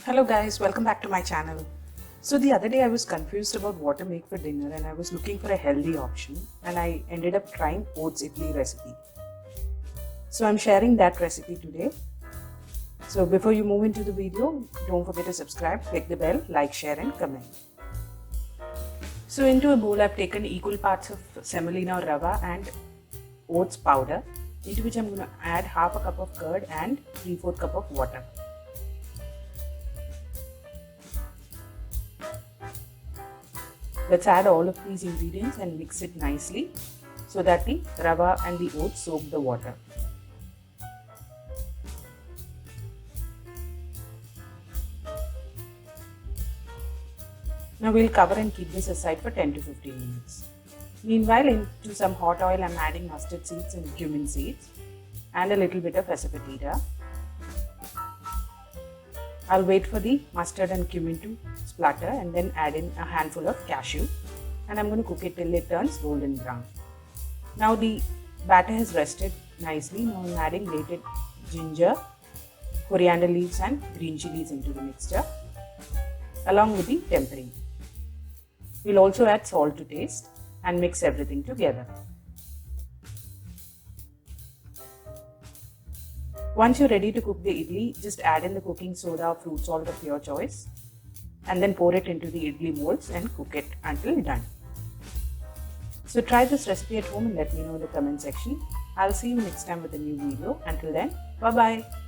Hello guys, welcome back to my channel. So the other day I was confused about what to make for dinner and I was looking for a healthy option and I ended up trying Oats Idli recipe. So I'm sharing that recipe today. So before you move into the video, don't forget to subscribe, click the bell, like, share and comment. So into a bowl I've taken equal parts of semolina or rava and oats powder, into which I'm going to add half a cup of curd and 3/4 cup of water. Let's add all of these ingredients and mix it nicely so that the rava and the oats soak the water. Now we'll cover and keep this aside for 10 to 15 minutes. Meanwhile, into some hot oil I'm adding mustard seeds and cumin seeds and a little bit of asafoetida. I'll wait for the mustard and cumin to splatter and then add in a handful of cashew and I'm going to cook it till it turns golden brown. Now the batter has rested nicely. Now I'm adding grated ginger, coriander leaves and green chilies into the mixture along with the tempering. We'll also add salt to taste and mix everything together. Once you're ready to cook the idli, just add in the cooking soda or fruit salt of your choice and then pour it into the idli molds and cook it until done. So try this recipe at home and let me know in the comment section. I'll see you next time with a new video. Until then, bye bye.